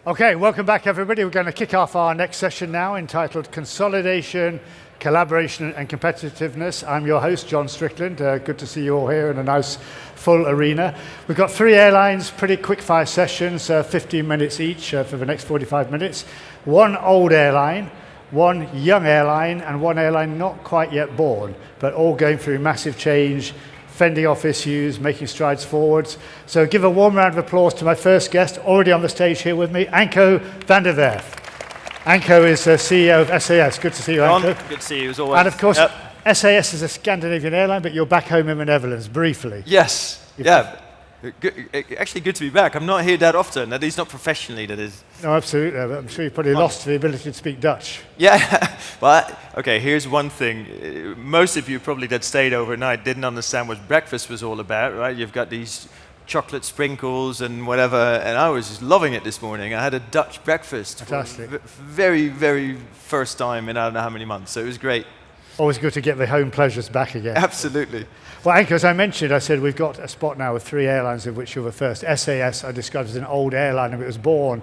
Okay, welcome back everybody. We're going to kick off our next session now entitled Consolidation, Collaboration and Competitiveness. I'm your host, John Strickland. Good to see you all here in a nice full arena. We've got 3 airlines, pretty quick fire sessions, 15 minutes each for the next 45 minutes. 1 old airline, 1 young airline, and 1 airline not quite yet born, but all going through massive change, fending off issues, making strides forwards. So give a warm round of applause to my first guest, already on the stage here with me, Anko van der Werff. Anko is CEO of SAS. Good to see you, Anko. Good to see you as always. And of course, SAS is a Scandinavian airline, but you're back home in the Netherlands, briefly. Yes, yeah. Actually good to be back. I'm not here that often, at least not professionally, that is. No, absolutely. I'm sure you probably lost the ability to speak Dutch. Yeah, well, okay, here's one thing. Most of you probably that stayed overnight didn't understand what breakfast was all about, right? You've got these chocolate sprinkles and whatever, and I was just loving it this morning. I had a Dutch breakfast. Fantastic. For very, very first time in I don't know how many months, so it was great. Always good to get the home pleasures back again. Absolutely. Well, Anko, as I mentioned, I said we've got a spot now with 3 airlines, of which you're the first. SAS, I described as an old airline, and it was born,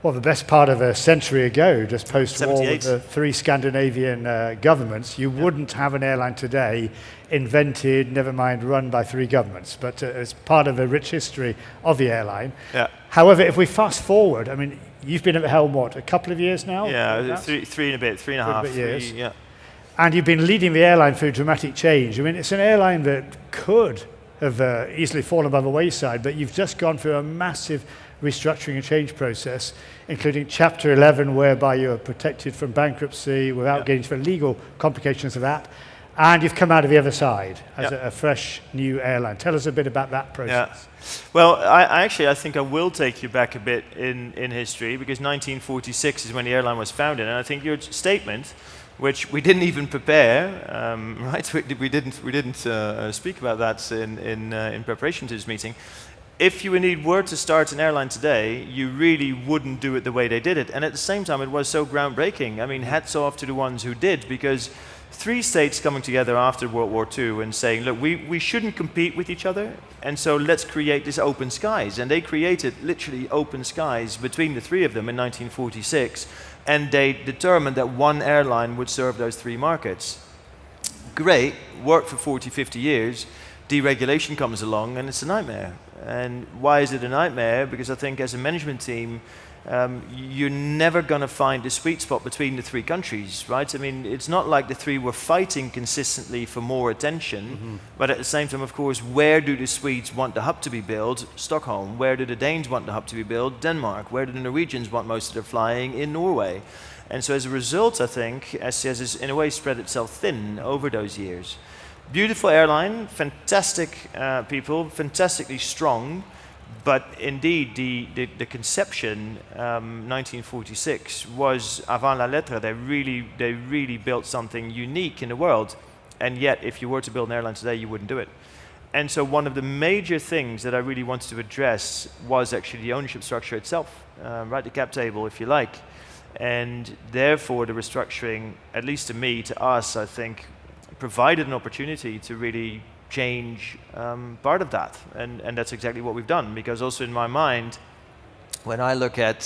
well, the best part of a century ago, just post-war with the 3 Scandinavian governments. You wouldn't have an airline today invented, never mind run by 3 governments, but as part of a rich history of the airline. Yeah. However, if we fast forward, I mean, you've been at the helm, what, a couple of years now? Yeah, three and a bit, 3.5 years. Yeah. And you've been leading the airline through dramatic change. I mean, it's an airline that could have easily fallen by the wayside, but you've just gone through a massive restructuring and change process, including Chapter 11, whereby you're protected from bankruptcy without getting into the legal complications of that. And you've come out of the other side as a fresh new airline. Tell us a bit about that process. Yeah. Well, I think I will take you back a bit in history, because 1946 is when the airline was founded, and I think your statement, which we didn't even prepare, right? We didn't speak about that in preparation to this meeting. If you indeed were to start an airline today, you really wouldn't do it the way they did it. And at the same time, it was so groundbreaking. I mean, hats off to the ones who did, because 3 states coming together after World War II and saying, look, we shouldn't compete with each other, and so let's create this open skies. And they created literally open skies between the 3 of them in 1946. And they determined that 1 airline would serve those 3 markets. Great, worked for 40, 50 years, deregulation comes along and it's a nightmare. And why is it a nightmare? Because I think as a management team, you're never going to find the sweet spot between the 3 countries, right? I mean, it's not like the 3 were fighting consistently for more attention, but at the same time, of course, where do the Swedes want the hub to be built? Stockholm. Where do the Danes want the hub to be built? Denmark. Where do the Norwegians want most of their flying? In Norway. And so as a result, I think SAS has in a way spread itself thin over those years. Beautiful airline, fantastic people, fantastically strong. But indeed, the conception, 1946, was avant la lettre. They really built something unique in the world. And yet, if you were to build an airline today, you wouldn't do it. And so one of the major things that I really wanted to address was actually the ownership structure itself, right, the cap table, if you like. And therefore, the restructuring, at least to me, to us, I think, provided an opportunity to really change part of that, and that's exactly what we've done. Because also in my mind, when I look at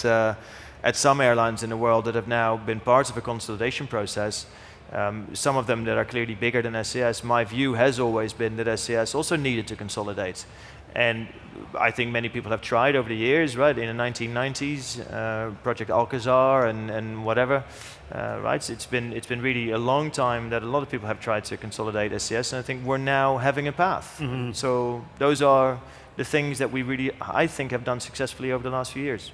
some airlines in the world that have now been parts of a consolidation process, some of them that are clearly bigger than SAS, my view has always been that SAS also needed to consolidate. And I think many people have tried over the years, right? In the 1990s, Project Alcazar and whatever, right? It's been really a long time that a lot of people have tried to consolidate SAS, and I think we're now having a path. So those are the things that we really, I think, have done successfully over the last few years.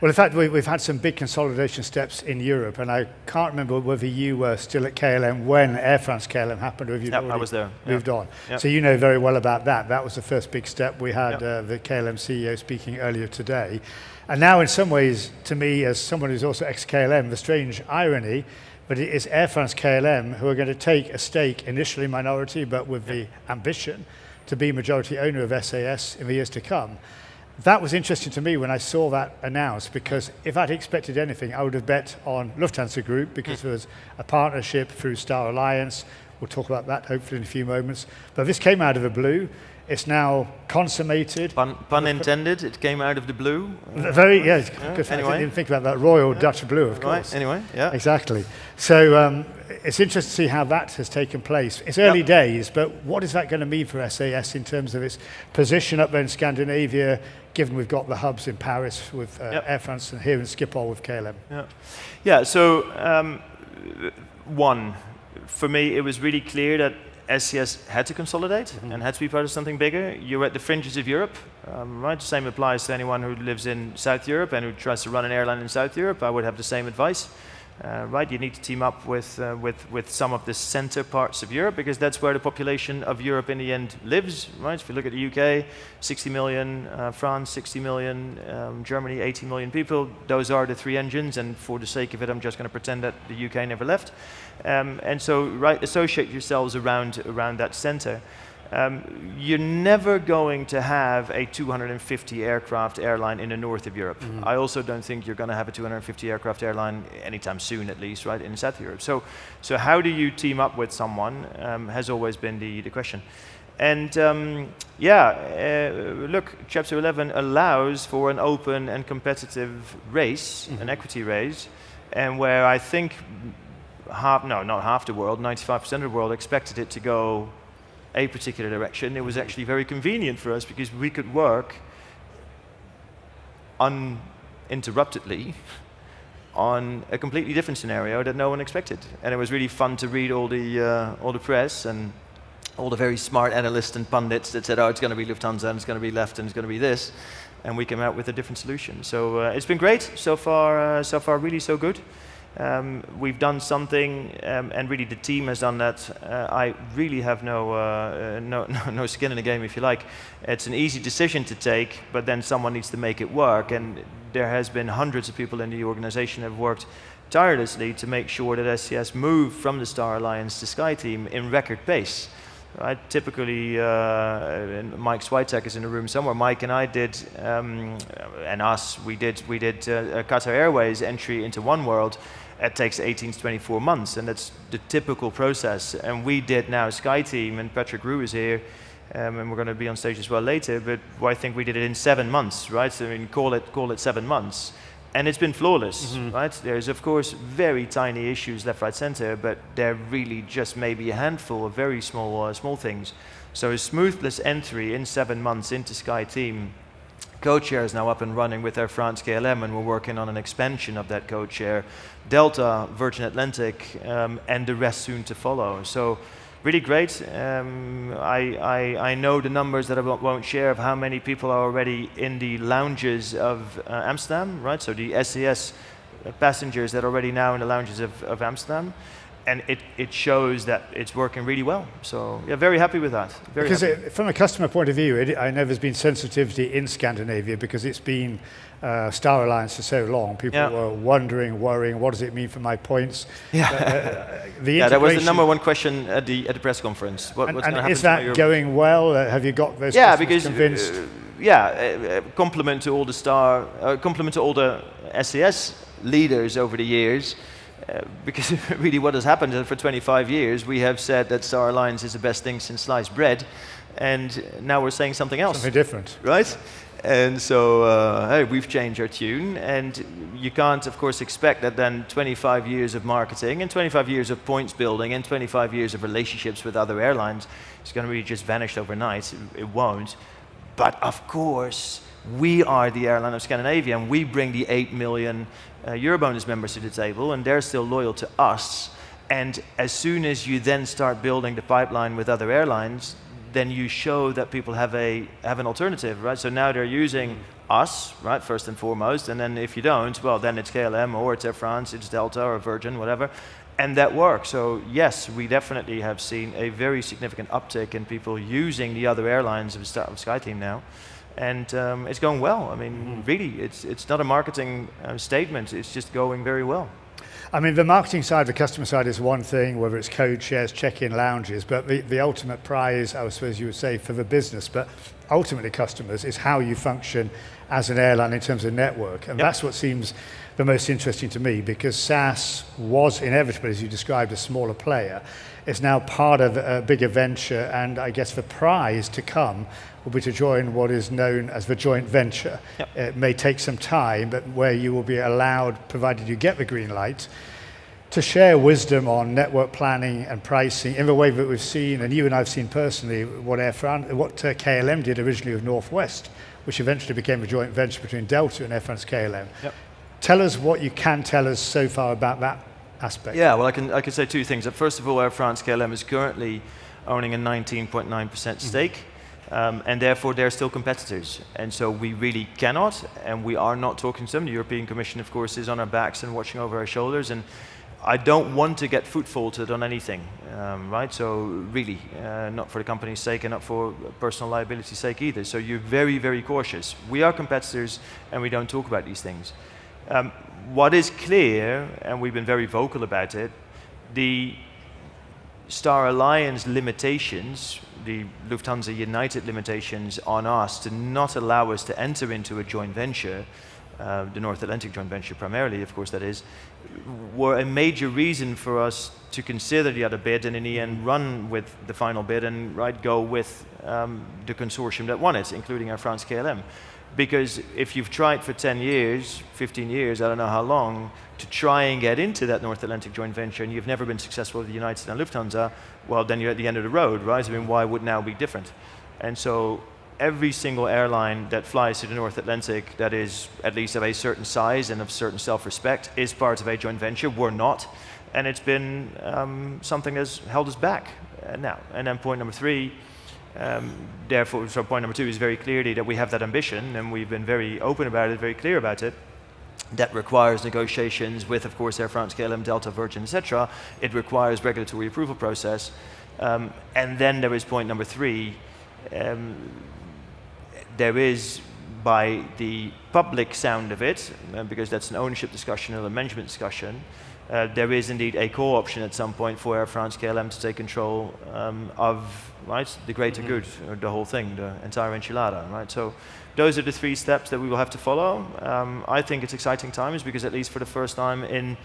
Well, in fact, we've had some big consolidation steps in Europe, and I can't remember whether you were still at KLM when Air France KLM happened, or if you'd already I was there. Moved on. Yep. So you know very well about that. That was the first big step. We had the KLM CEO speaking earlier today. And now, in some ways, to me, as someone who's also ex-KLM, the strange irony, but it is Air France KLM who are going to take a stake, initially minority, but with the ambition to be majority owner of SAS in the years to come. That was interesting to me when I saw that announced, because if I'd expected anything, I would have bet on Lufthansa Group, because there was a partnership through Star Alliance We'll talk about that hopefully in a few moments. But this came out of the blue. It's now consummated. Pun intended, it came out of the blue. Very, yeah, good. Anyway. I didn't even think about that. Royal Dutch blue, of course. Right, anyway, yeah. Exactly. So it's interesting to see how that has taken place. It's early days, but what is that going to mean for SAS in terms of its position up there in Scandinavia, given we've got the hubs in Paris with Air France and here in Schiphol with KLM? Yeah, so one, for me, it was really clear that SAS had to consolidate and had to be part of something bigger. You're at the fringes of Europe, right? The same applies to anyone who lives in South Europe and who tries to run an airline in South Europe. I would have the same advice, right? You need to team up with some of the center parts of Europe because that's where the population of Europe in the end lives, right? If you look at the UK, 60 million, France, 60 million, Germany, 80 million people. Those are the three engines, and for the sake of it, I'm just going to pretend that the UK never left. And so, right, associate yourselves around that center. You're never going to have a 250 aircraft airline in the north of Europe. I also don't think you're going to have a 250 aircraft airline anytime soon, at least, right, in South Europe. So how do you team up with someone has always been the question. And look, Chapter 11 allows for an open and competitive race, an equity raise, and where I think not half the world, 95% of the world expected it to go a particular direction. It was actually very convenient for us because we could work uninterruptedly on a completely different scenario that no one expected. And it was really fun to read all the press and all the very smart analysts and pundits that said, oh, it's going to be Lufthansa and it's going to be left and it's going to be this. And we came out with a different solution. So it's been great so far, really so good. We've done something, and really the team has done that. I really have no skin in the game, if you like. It's an easy decision to take, but then someone needs to make it work. And there has been hundreds of people in the organization that have worked tirelessly to make sure that SAS moved from the Star Alliance to SkyTeam in record pace. Right? Typically, Mike Switek is in the room somewhere. Mike and I did, we did Qatar Airways entry into One World. It takes 18 to 24 months, and that's the typical process. And we did now SkyTeam, and Patrick Roux is here, and we're going to be on stage as well later. But I think we did it in 7 months, right? So I mean, call it 7 months. And it's been flawless, right? There's, of course, very tiny issues left, right, center, but they're really just maybe a handful of very small things. So a smoothless entry in 7 months into SkyTeam. Codeshare is now up and running with Air France KLM, and we're working on an expansion of that codeshare. Delta, Virgin Atlantic, and the rest soon to follow. So really great. I know the numbers that I won't share of how many people are already in the lounges of Amsterdam, right? So the SAS passengers that are already now in the lounges of Amsterdam. And it shows that it's working really well. So yeah, very happy with that. From a customer point of view, I know there's been sensitivity in Scandinavia because it's been Star Alliance for so long. People were wondering, worrying, what does it mean for my points? That was the number one question at the press conference. What's going to happen? Is that going well? Have you got those customers convinced? Compliment to all the SAS leaders over the years. Because really what has happened for 25 years, we have said that Star Alliance is the best thing since sliced bread, and now we're saying something else. Something different. Right? And so, hey, we've changed our tune, and you can't, of course, expect that then 25 years of marketing and 25 years of points building and 25 years of relationships with other airlines is going to really just vanish overnight. It won't. But of course, we are the airline of Scandinavia, and we bring the 8 million Eurobonus members to the table, and they're still loyal to us. And as soon as you then start building the pipeline with other airlines, then you show that people have an alternative, right? So now they're using us, right, first and foremost, and then if you don't, well, then it's KLM or it's Air France, it's Delta or Virgin, whatever, and that works. So yes, we definitely have seen a very significant uptick in people using the other airlines of SkyTeam now. And it's going well. I mean, really, it's not a marketing statement. It's just going very well. I mean, the marketing side, the customer side is one thing, whether it's code shares, check-in lounges, but the ultimate prize, I suppose you would say, for the business. But ultimately customers is how you function as an airline in terms of network. And that's what seems the most interesting to me, because SAS was inevitably, as you described, a smaller player. It's now part of a bigger venture, and I guess the prize to come will be to join what is known as the joint venture. It may take some time, but where you will be allowed, provided you get the green light, to share wisdom on network planning and pricing in the way that we've seen, and you and I have seen personally, what KLM did originally with Northwest, which eventually became a joint venture between Delta and Air France KLM. Tell us what you can tell us so far about that aspect. Yeah, well, I can say two things. First of all, Air France KLM is currently owning a 19.9% stake, and therefore they're still competitors. And so we really cannot, and we are not talking to them. The European Commission, of course, is on our backs and watching over our shoulders. And I don't want to get foot-faulted on anything, right? So really, not for the company's sake and not for personal liability's sake either. So you're very, very cautious. We are competitors and we don't talk about these things. What is clear, and we've been very vocal about it, the Star Alliance limitations, the Lufthansa United limitations on us to not allow us to enter into a joint venture, the North Atlantic joint venture primarily, of course that is, were a major reason for us to consider the other bid and in the end run with the final bid and go with the consortium that won it, including Air France KLM. Because if you've tried for 10 years, 15 years, I don't know how long, to try and get into that North Atlantic joint venture and you've never been successful with the United and Lufthansa, well then you're at the end of the road, right? I mean, why would now be different? And so every single airline that flies to the North Atlantic that is at least of a certain size and of certain self-respect is part of a joint venture. We're not. And it's been something that's held us back now. And then point number three, therefore, so point number two is very clearly that we have that ambition and we've been very open about it, very clear about it. That requires negotiations with, of course, Air France, KLM, Delta, Virgin, etc. It requires regulatory approval process. And then there is point number three. There is, by the public sound of it, because that's an ownership discussion or a management discussion, there is indeed a call option at some point for Air France KLM to take control of the greater good, or the whole thing, the entire enchilada, right? So those are the three steps that we will have to follow. I think it's exciting times because at least for the first time in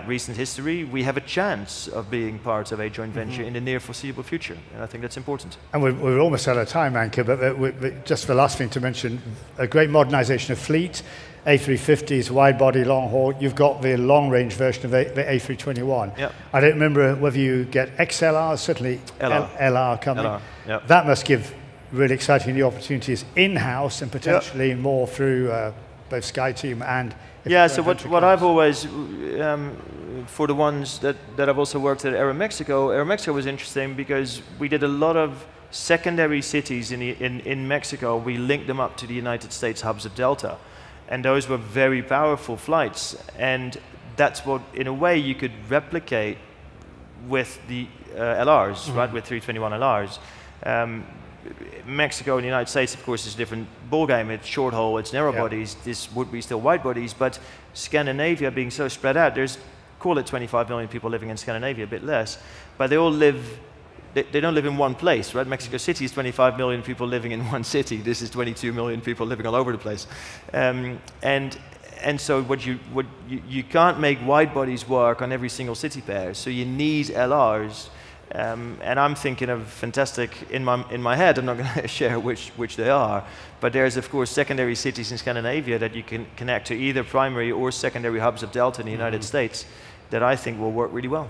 recent history, we have a chance of being part of a joint venture in the near foreseeable future, and I think that's important. And we're almost out of time, Anko, but just the last thing to mention, a great modernization of fleet, A350s, wide-body, long-haul. You've got the long-range version of the A321. Yep. I don't remember whether you get XLR, certainly LR coming. LR, yep. That must give really exciting new opportunities in-house and potentially more through both SkyTeam and... Yeah, so what I've always, for the ones that I've also worked at Aero Mexico was interesting because we did a lot of secondary cities in Mexico. We linked them up to the United States hubs of Delta. And those were very powerful flights. And that's what, in a way, you could replicate with the LRs, right, with 321 LRs. Mexico and the United States, of course, is a different ballgame. It's short haul, it's narrow bodies. This would be still wide bodies, but Scandinavia being so spread out, call it 25 million people living in Scandinavia, a bit less, but they all live, they don't live in one place, right? Mexico City is 25 million people living in one city. This is 22 million people living all over the place. And so you can't make wide bodies work on every single city pair, so you need LRs. And I'm thinking of fantastic, in my head, I'm not going to share which they are, but there's of course secondary cities in Scandinavia that you can connect to either primary or secondary hubs of Delta in the United States that I think will work really well.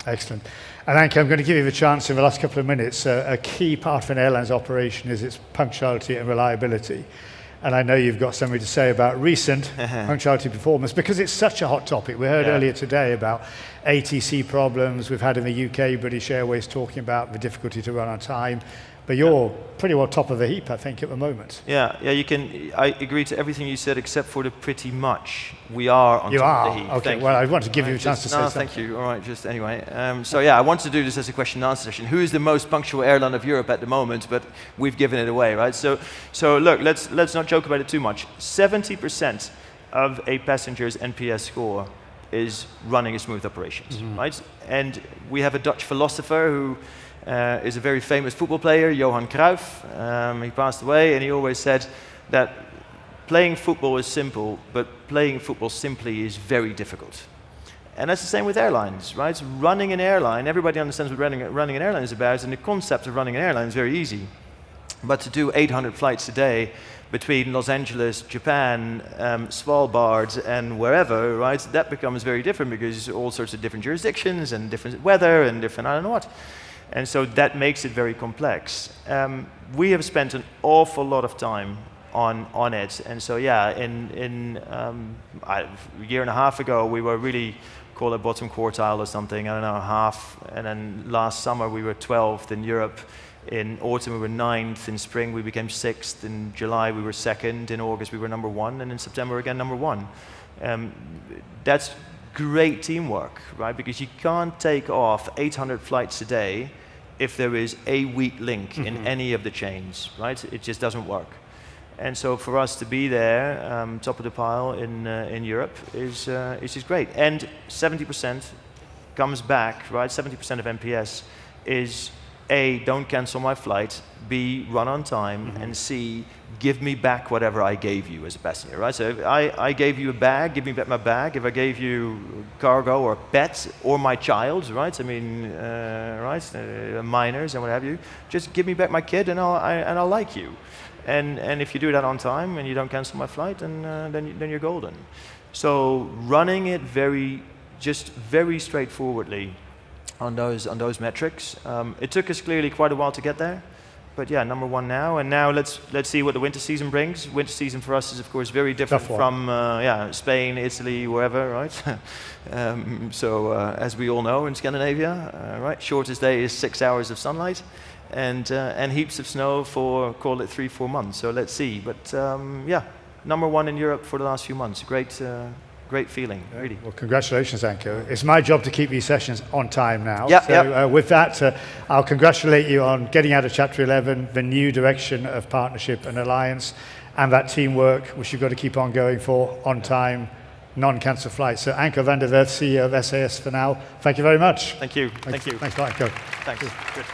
Excellent. And Anko, I'm going to give you the chance in the last couple of minutes. A key part of an airline's operation is its punctuality and reliability. And I know you've got something to say about recent punctuality performance because it's such a hot topic. We heard earlier today about ATC problems. We've had in the UK, British Airways talking about the difficulty to run on time. But you're pretty well top of the heap, I think, at the moment. Yeah, I agree to everything you said except for the pretty much. We are on top of the heap. Okay, I want to give you a chance to say something. Thank you. All right, just anyway. So yeah, I want to do this as a question and answer session. Who is the most punctual airline of Europe at the moment? But we've given it away, right? So look, let's not joke about it too much. 70% of a passenger's NPS score is running a smooth operations, right? And we have a Dutch philosopher who is a very famous football player, Johan Cruyff. He passed away, and he always said that playing football is simple, but playing football simply is very difficult. And that's the same with airlines, right? So running an airline, everybody understands what running an airline is about, and the concept of running an airline is very easy. But to do 800 flights a day between Los Angeles, Japan, Svalbard, and wherever, right, that becomes very different because all sorts of different jurisdictions and different weather and different I don't know what. And so that makes it very complex. We have spent an awful lot of time on it. And so, yeah, a year and a half ago, we were really call it bottom quartile or something, I don't know, half. And then last summer, we were 12th in Europe. In autumn, we were 9th. In spring, we became 6th. In July, we were 2nd. In August, we were number 1. And in September, again, number 1. That's great teamwork, right? Because you can't take off 800 flights a day if there is a weak link in any of the chains, right? It just doesn't work. And so for us to be there, top of the pile in Europe is just great. And 70% comes back, right? 70% of NPS is A, don't cancel my flight, B, run on time, and C, give me back whatever I gave you as a passenger, right? So if I gave you a bag, give me back my bag. If I gave you cargo or a pet or my child, right? I mean, minors and what have you, just give me back my kid and I'll like you. And if you do that on time and you don't cancel my flight, then you're golden. So running it very straightforwardly on those metrics. It took us clearly quite a while to get there, but yeah, number 1 now. And now let's see what the winter season brings. Winter season for us is of course very different from Spain, Italy, wherever, right? As we all know in Scandinavia, right, shortest day is 6 hours of sunlight. And heaps of snow for, call it 3-4 months. So let's see. But yeah, number 1 in Europe for the last few months. Great feeling, really. Well, congratulations, Anko. It's my job to keep these sessions on time now. Yeah, with that, I'll congratulate you on getting out of Chapter 11, the new direction of partnership and alliance, and that teamwork, which you've got to keep on going for, on time, non-cancel flights. So Anko van der Werff, CEO of SAS for now. Thank you very much. Thank you. Thank you. Thanks, Anko. Thanks. Good.